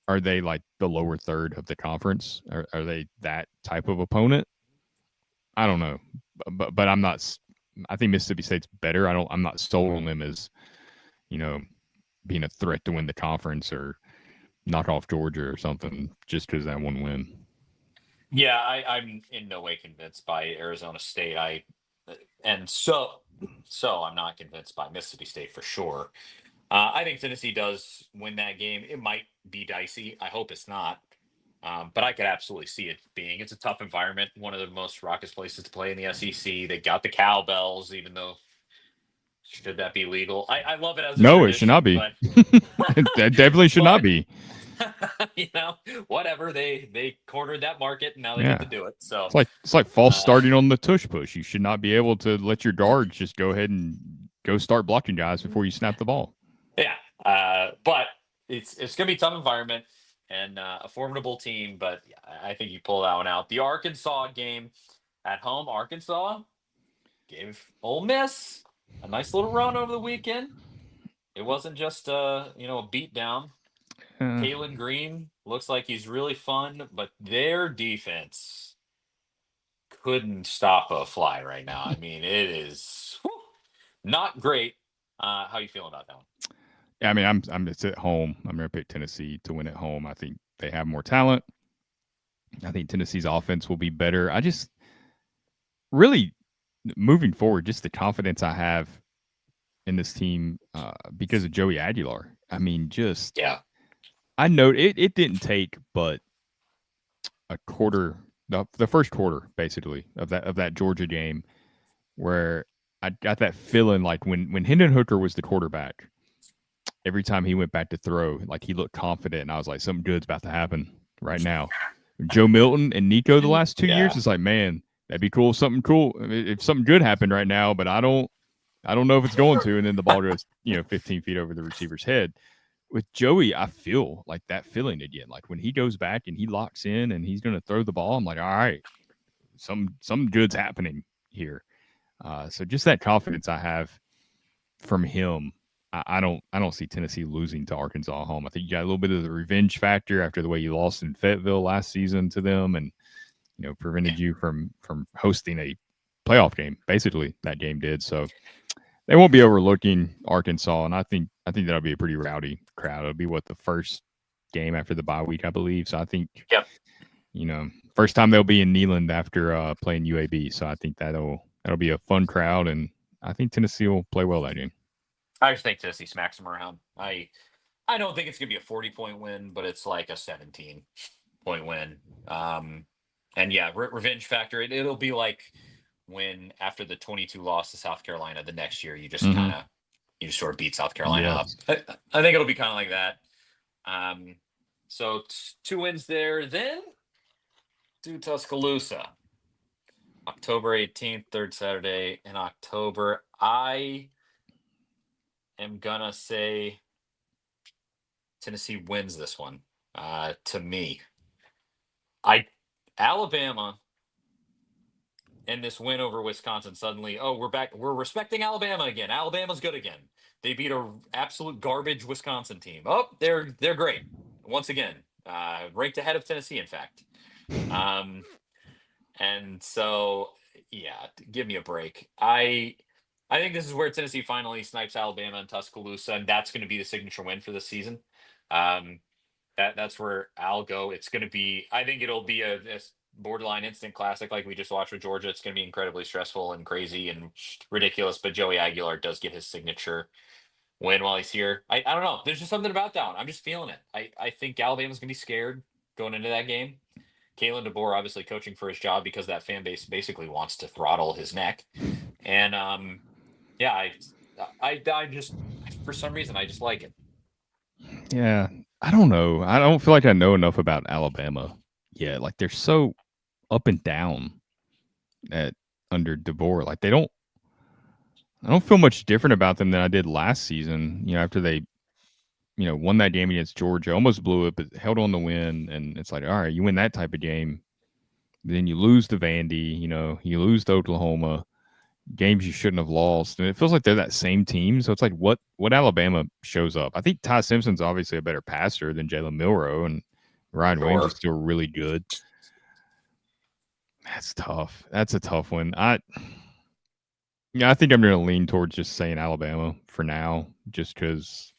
are they like the lower third of the conference? Are they that type of opponent? I don't know, but I'm not. I think Mississippi State's better. I'm not sold on them as you know being a threat to win the conference or knock off Georgia or something just because that one win. Yeah, I'm in no way convinced by Arizona State. And so I'm not convinced by Mississippi State for sure. I think Tennessee does win that game. It might be dicey. I hope it's not. But I could absolutely see it being. It's a tough environment. One of the most raucous places to play in the SEC. They got the cowbells, even though should that be legal? I love it as a No, it should not tradition, be. but That definitely should not but be. you know, whatever. They cornered that market, and now they get Yeah. to do it. So It's like false uh, starting on the tush push. You should not be able to let your guards just go ahead and go start blocking guys before you snap the ball. yeah, but it's gonna be a tough environment and a formidable team. But yeah, I think you pull that one out. The Arkansas game at home, Arkansas gave Ole Miss a nice little run over the weekend. It wasn't just a beat down. Uh, Kalen Green looks like he's really fun, but their defense couldn't stop a fly right now. I mean, it is not great. How you feeling about that one? I mean, I'm it's at home. I'm going to pick Tennessee to win at home. I think they have more talent. I think Tennessee's offense will be better. I just really moving forward, just the confidence I have in this team because of Joey Aguilar. I mean, just Yeah, I know it didn't take but a quarter, the first quarter basically of that Georgia game where I got that feeling like when Hendon Hooker was the quarterback, every time he went back to throw, like he looked confident, and I was like, something good's about to happen right now. Joe Milton and Nico the last 2 years, yeah. it's like, man, that'd be cool. Something cool if something good happened right now, but I don't know if it's going to. And then the ball goes 15 feet over the receiver's head. With Joey, I feel like that feeling again. Like when he goes back and he locks in and he's going to throw the ball, I'm like, all right, some good's happening here. So just that confidence I have from him, I don't see Tennessee losing to Arkansas at home. I think you got a little bit of the revenge factor after the way you lost in Fayetteville last season to them, and prevented you from hosting a playoff game. Basically, that game did. So they won't be overlooking Arkansas, and I think that'll be a pretty rowdy crowd. It'll be the first game after the bye week, I believe. So I think Yep. first time they'll be in Neyland after playing UAB. So I think that'll be a fun crowd, and I think Tennessee will play well that game. I just think Tennessee smacks them around. I don't think it's gonna be a 40-point win, but it's like a 17-point win. And yeah, revenge factor. It'll be like when after the 22 loss to South Carolina the next year, Mm-hmm. you just sort of beat South Carolina up. Yes. I think it'll be kind of like that. So two wins there. Then do Tuscaloosa, October 18th, third Saturday in October. I am gonna say Tennessee wins this one. To me, I Alabama and this win over Wisconsin suddenly. Oh, we're back. We're respecting Alabama again. Alabama's good again. They beat a absolute garbage Wisconsin team. Oh, they're great once again. Ranked ahead of Tennessee, in fact. Um, and so yeah, give me a break. I think this is where Tennessee finally snipes Alabama and Tuscaloosa, and that's going to be the signature win for the season. Um, that's where I'll go. It's going to be. I think it'll be a borderline instant classic like we just watched with Georgia. It's going to be incredibly stressful and crazy and ridiculous. But Joey Aguilar does get his signature win while he's here. I don't know. There's just something about that one. I'm just feeling it. I think Alabama's going to be scared going into that game. Kalen DeBoer obviously coaching for his job because that fan base basically wants to throttle his neck. And yeah, I just for some reason I just like it. Yeah, I don't know. I don't feel like I know enough about Alabama yet. Like they're so up and down at under DeBoer. Like I don't feel much different about them than I did last season. After they won that game against Georgia, almost blew it, but held on to win. And it's like, all right, you win that type of game, then you lose to Vandy. You lose to Oklahoma. games you shouldn't have lost, and it feels like they're that same team. So it's like what Alabama shows up. I think Ty Simpson's obviously a better passer than Jalen Milroe, and Ryan Williams is Sure. still really good. That's tough. That's a tough one. I think I'm going to lean towards just saying Alabama for now, just because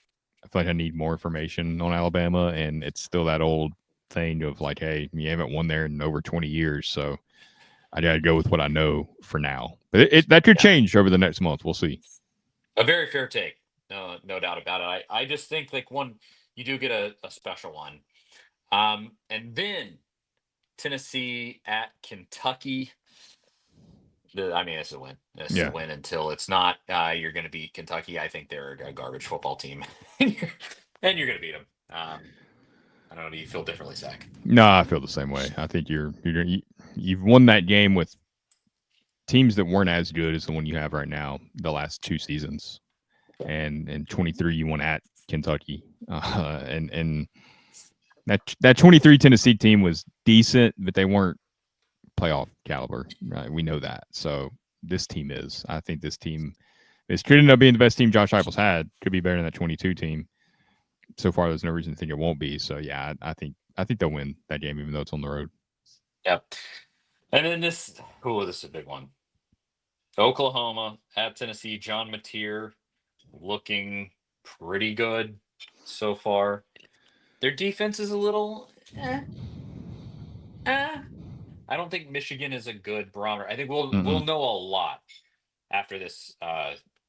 I feel like I need more information on Alabama, and it's still that old thing of like, hey, you haven't won there in over 20 years, so I got to go with what I know for now. But that could Yeah. change over the next month. We'll see. A very fair take. No doubt about it. I just think like you do get a special one. And then Tennessee at Kentucky. I mean, this is a win. This is a Yeah. win until it's not. You're going to beat Kentucky. I think they're a garbage football team, and you're going to beat them. I don't know. Do you feel differently, Zach? No, I feel the same way. I think you've won that game with teams that weren't as good as the one you have right now the last two seasons, and in 23 you won at Kentucky, and that 23 Tennessee team was decent, but they weren't playoff caliber. Right? We know that. So this team is. I think this team could end up being the best team Josh Heupel's had. Could be better than that 22 team. So far, there's no reason to think it won't be. So yeah, I think they'll win that game, even though it's on the road. Yep. And then this is a big one. Oklahoma at Tennessee. John Mateer looking pretty good so far. Their defense is a little. I don't think Michigan is a good barometer. I think we'll know a lot after this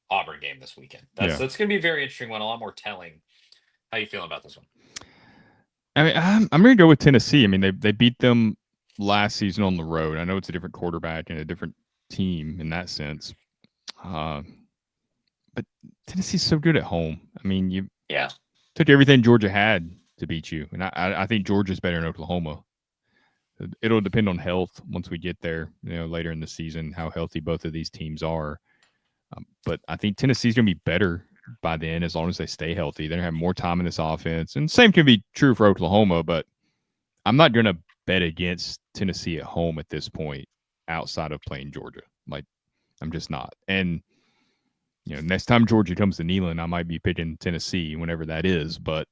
Auburn game this weekend. That's going to be a very interesting one. A lot more telling. How you feeling about this one? I mean, I'm going to go with Tennessee. I mean, they beat them last season on the road. I know it's a different quarterback and a different team in that sense, but Tennessee's so good at home. I mean, you took everything Georgia had to beat you, and I think Georgia's better than Oklahoma. It'll depend on health once we get there, later in the season, how healthy both of these teams are. But I think Tennessee's going to be better by then as long as they stay healthy. They're going to have more time in this offense. And same can be true for Oklahoma, but I'm not going to bet against Tennessee at home at this point outside of playing Georgia. Like, I'm just not. And, next time Georgia comes to Neyland, I might be picking Tennessee whenever that is. But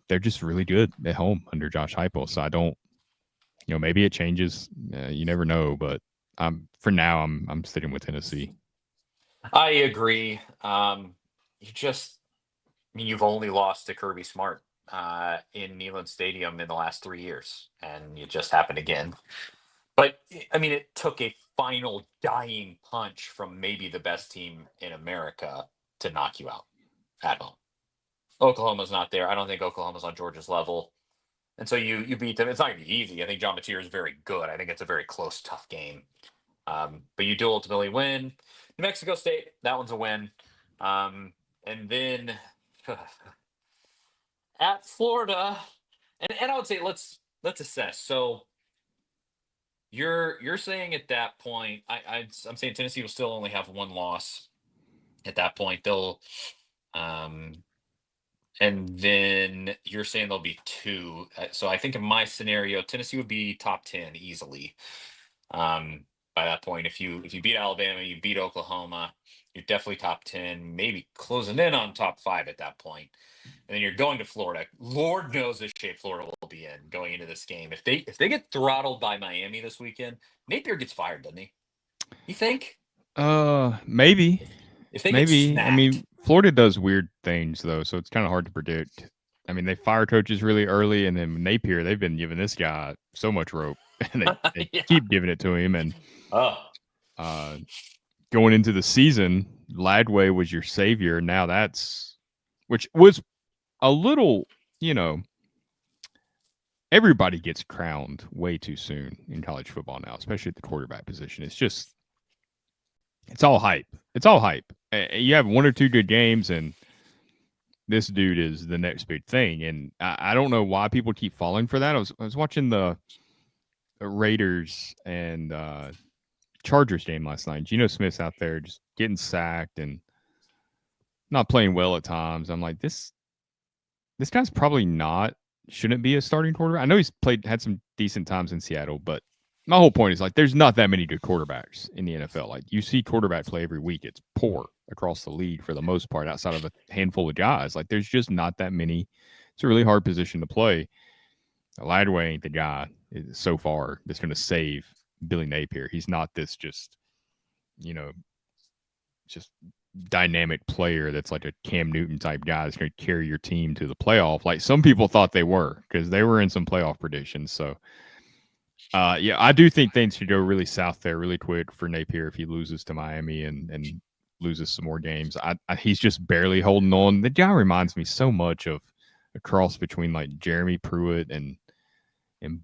they're just really good at home under Josh Heupel. So I don't, maybe it changes. You never know. But for now, I'm sticking with Tennessee. I agree. You've only lost to Kirby Smart in Neyland Stadium in the last 3 years, and it just happened again. But I mean, it took a final dying punch from maybe the best team in America to knock you out at home. Oklahoma's not there. I don't think Oklahoma's on Georgia's level, and so you beat them. It's not going to be easy. I think John Mateer is very good. I think it's a very close, tough game. But you do ultimately win. New Mexico State, that one's a win. And then at Florida, and I would say let's assess. So you're saying at that point, I'm saying Tennessee will still only have one loss. At that point, they'll and then you're saying there'll be two. So I think in my scenario, Tennessee would be top 10 easily. By that point, if you beat Alabama, you beat Oklahoma, you're definitely top 10, maybe closing in on top 5 at that point. And then you're going to Florida. Lord knows the shape Florida will be in going into this game. If they get throttled by Miami this weekend, Napier gets fired, doesn't he? You think? Maybe. If they maybe. get snapped. I mean, Florida does weird things though, so it's kind of hard to predict. I mean, they fire coaches really early, and then Napier, they've been giving this guy so much rope, and they keep giving it to him. And going into the season, Ladway was your savior. Now which was a little, everybody gets crowned way too soon in college football now, especially at the quarterback position. It's all hype. It's all hype. You have one or two good games, and this dude is the next big thing. And I don't know why people keep falling for that. I was watching the Raiders and Chargers game last night. Geno Smith's out there just getting sacked and not playing well at times. I'm like, this guy's probably shouldn't be a starting quarterback. I know he's had some decent times in Seattle, but my whole point is like there's not that many good quarterbacks in the NFL. Like you see quarterback play every week, it's poor across the league for the most part, outside of a handful of guys. Like there's just not that many. It's a really hard position to play. Ladway ain't the guy so far that's going to save Billy Napier. He's not this just you know just dynamic player that's like a Cam Newton type guy that's going to carry your team to the playoff. Like some people thought they were because they were in some playoff predictions. So yeah, I do think things should go really south there really quick for Napier if he loses to Miami and loses some more games. He's just barely holding on. The guy reminds me so much of a cross between like Jeremy Pruitt and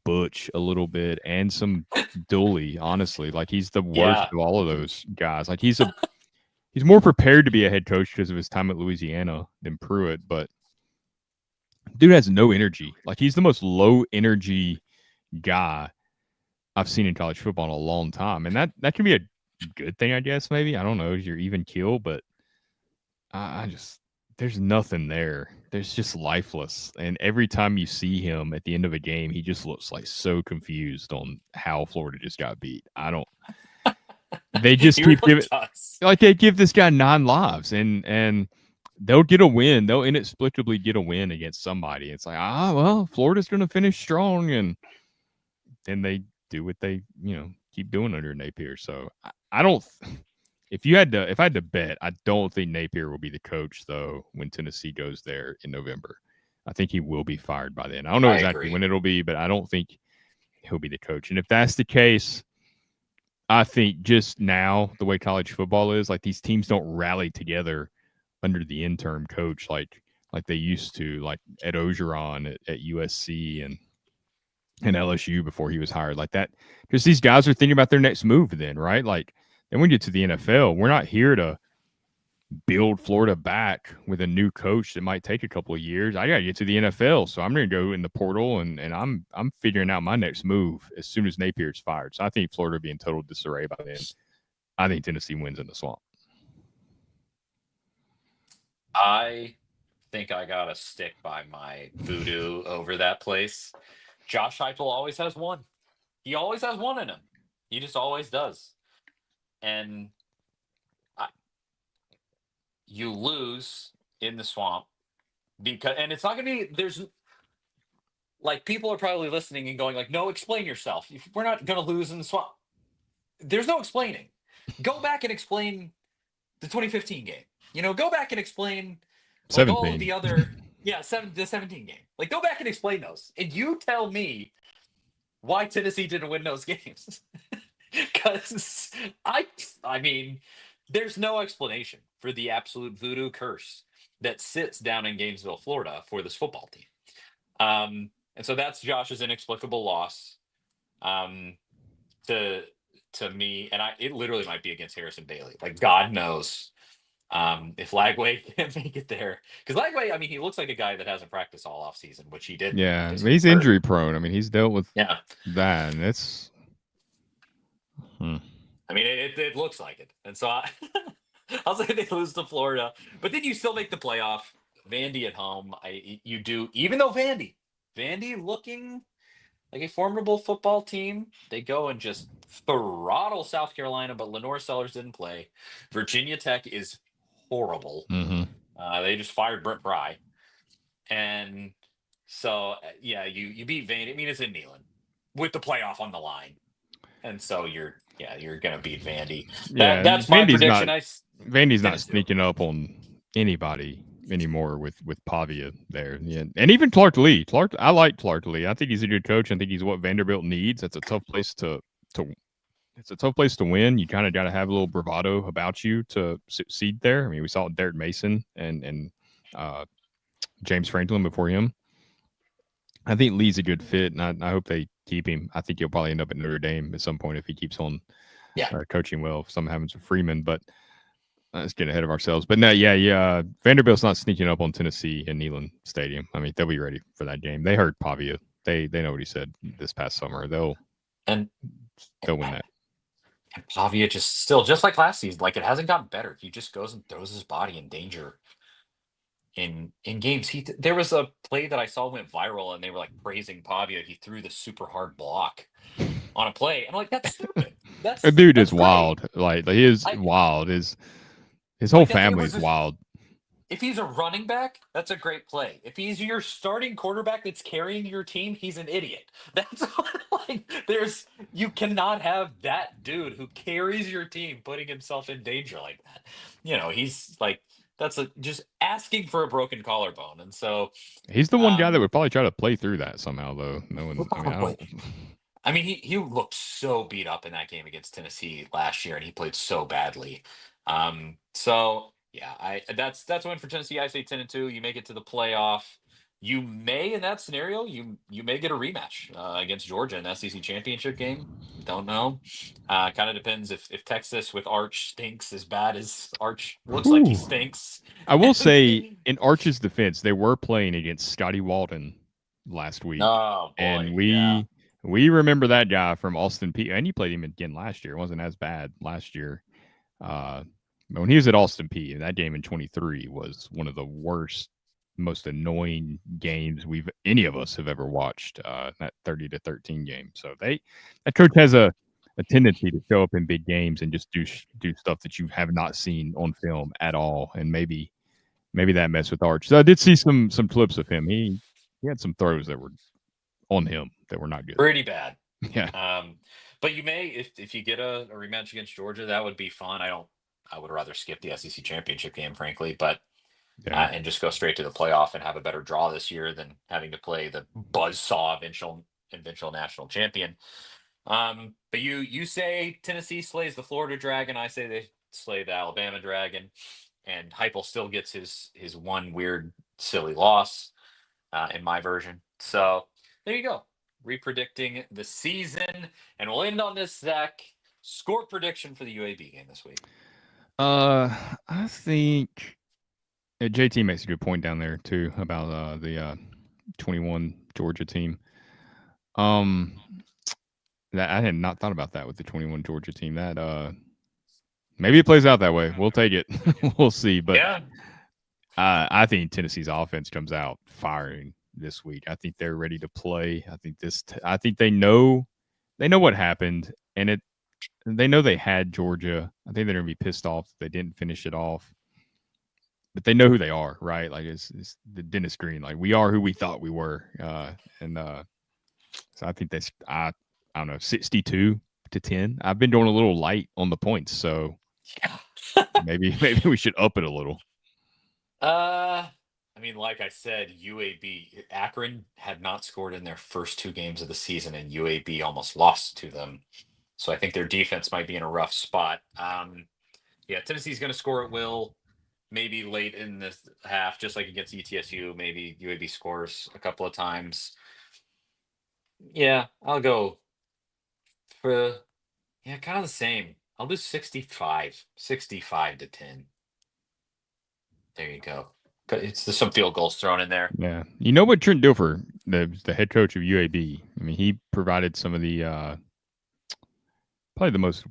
Butch a little bit, and some Dooley. Honestly, like he's the worst Yeah. of all of those guys. Like he's more prepared to be a head coach because of his time at Louisiana than Pruitt, but dude has no energy. Like he's the most low energy guy I've seen in college football in a long time, and that can be a good thing, I guess. Maybe I don't know. You're even kill, but I just there's nothing there. There's just lifeless, and every time you see him at the end of a game, he just looks like so confused on how Florida just got beat. I don't. They just He keep really giving does. like they give this guy 9 lives, and they'll get a win. They'll inexplicably get a win against somebody. It's like well, Florida's going to finish strong, and then they do what they keep doing under Napier. So I don't. If I had to bet, I don't think Napier will be the coach though when Tennessee goes there in November. I think he will be fired by then. I don't know I exactly agree. when it'll be, but I don't think he'll be the coach. And if that's the case, I think just now the way college football is, like these teams don't rally together under the interim coach like they used to, like Ed Ogeron at USC and LSU before he was hired, like that. Because these guys are thinking about their next move, then right? Like then we get to the NFL, we're not here to build Florida back with a new coach that might take a couple of years. I gotta get to the NFL, so I'm gonna go in the portal and I'm figuring out my next move as soon as Napier's fired. So I think Florida will be in total disarray by then. I think Tennessee wins in the swamp. I think I gotta stick by my voodoo over that place. Josh Heupel always has one. He always has one in him. He just always does. And I, you lose in the swamp because, and it's not gonna be. There's like people are probably listening and going like, "No, explain yourself. We're not gonna lose in the swamp." There's no explaining. Go back and explain the 2015 game. Go back and explain like all of 17. the other the 17 game. Like go back and explain those. And you tell me why Tennessee didn't win those games. Cuz I mean there's no explanation for the absolute voodoo curse that sits down in Gainesville, Florida for this football team. And so that's Josh's inexplicable loss. Um to to me, and it literally might be against Harrison Bailey. Like God knows if Lagway can't make it there, because Lagway, I mean, he looks like a guy that hasn't practiced all off season, which he didn't Yeah, because he he's was hurt. injury prone. I mean, he's dealt with Yeah, that, and it's I mean, it looks like it, and so I'll say they lose to Florida, but then you still make the playoff. Vandy at home, you do, even though Vandy looking like a formidable football team. They go and just throttle South Carolina, but Lenore Sellers didn't play. Virginia Tech is horrible. mm-hmm. They just fired Brent Pry, and so yeah, you beat Vandy. I mean, it's in Neyland with the playoff on the line, and so you're gonna beat Vandy. Yeah. That's my prediction. I Vandy's not didn't do. sneaking up on anybody anymore with Pavia there. Yeah, and even Clark Lee. I like Clark Lee. I think he's a good coach. I think he's what Vanderbilt needs. That's a tough place to it's a tough place to win. You kind of got to have a little bravado about you to succeed there. I mean, we saw Derek Mason and uh, James Franklin before him. I think Lee's a good fit, and I hope they keep him. I think he'll probably end up at Notre Dame at some point if he keeps on Yeah, coaching well. If something happens with Freeman, but let's get ahead of ourselves. But no, yeah. Vanderbilt's not sneaking up on Tennessee in Neyland Stadium. I mean, they'll be ready for that game. They heard Pavia. They know what he said this past summer. They'll and win that. and Pavia just still just like last season. Like it hasn't gotten better. He just goes and throws his body in danger in games. There was a play that I saw went viral, and they were like praising Pavia. He threw the super hard block on a play. And I'm like, that's stupid. A dude is That's great. wild. Like he is I wild. His whole like that's it family was is just wild. if he's a running back, that's a great play. If he's your starting quarterback that's carrying your team, he's an idiot. That's like there's you cannot have that dude who carries your team putting himself in danger like that. He's like that's just asking for a broken collarbone. And so He's the one guy that um would probably try to play through that somehow, though. No one. I mean, I probably don't. I mean, he looked so beat up in that game against Tennessee last year, and he played so badly. So yeah, I that's a win for Tennessee. I say 10-2. You make it to the playoff. You may, in that scenario, you may get a rematch against Georgia in the SEC championship game. Don't know. Kind of depends if Texas with Arch stinks as bad as Arch looks like he Whew. stinks. I will say, in Arch's defense, they were playing against Scotty Walton last week, Oh and boy, yeah. we remember that guy from Austin P. And you played him again last year. It wasn't as bad last year. Uh, but when he was at Austin P, that game in 23 was one of the worst, most annoying games any of us have ever watched. That 30-13 game. So that coach has a tendency to show up in big games and just do stuff that you have not seen on film at all, and maybe that messed with Arch. So I did see some clips of him. He had some throws that were on him that were not good. Pretty bad. Yeah, But you may, if you get a rematch against Georgia, that would be fun. I would rather skip the SEC championship game, frankly, but yeah. and just go straight to the playoff and have a better draw this year than having to play the buzzsaw eventual national champion. But you say Tennessee slays the Florida Dragon. I say they slay the Alabama Dragon, and Heupel still gets his one weird silly loss in my version. So there you go. Repredicting the season. And we'll end on this, Zach. Score prediction for the UAB game this week. I think JT makes a good point down there too about the 21 Georgia team. Um, that I had not thought about that with the 21 Georgia team. That maybe it plays out that way. We'll take it. We'll see. But Yeah. I think Tennessee's offense comes out firing this week. I think they're ready to play. I think they know what happened, and they know they had Georgia. I think they're gonna be pissed off they didn't finish it off, but they know who they are, right? Like it's the Dennis Green. Like we are who we thought we were, and so I think I don't know 62-10. I've been doing a little light on the points, so Yeah. maybe we should up it a little. I mean, like I said, UAB Akron had not scored in their first two games of the season, and UAB almost lost to them. So I think their defense might be in a rough spot. Yeah, Tennessee's going to score at will. Maybe late in this half, just like against ETSU. Maybe UAB scores a couple of times. Yeah, I'll go for yeah, kind of the same. I'll do 65-10. There you go. It's there's some field goals thrown in there. Yeah, you know what Trent Dilfer, the head coach of UAB. I mean, he provided some of the probably the most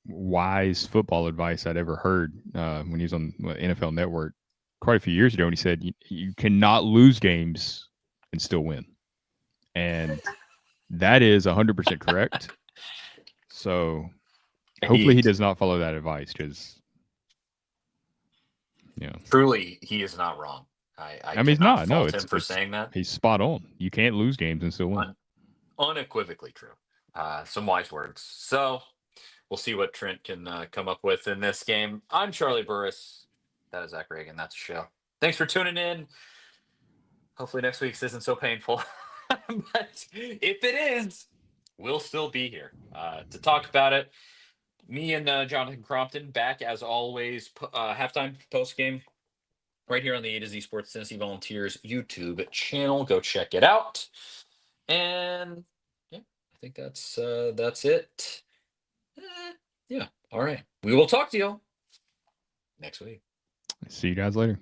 wise football advice I'd ever heard when he was on NFL Network quite a few years ago. And he said, you cannot lose games and still win. And that is 100% correct. So hopefully he does not follow that advice because, Truly, he is not wrong. I I mean, he's cannot not. No, fault him for saying that. he's spot on. You can't lose games and still win. Unequivocally true. Some wise words. So we'll see what Trent can come up with in this game. I'm Charlie Burris. That is Zach Reagan. That's a show. Thanks for tuning in. Hopefully next week's isn't so painful. But if it is, we'll still be here to talk about it. Me and Jonathan Crompton back as always. Halftime post game right here on the A to Z Sports Tennessee Volunteers YouTube channel. Go check it out. And yeah, I think that's it. Yeah. All right. We will talk to y'all next week. See you guys later.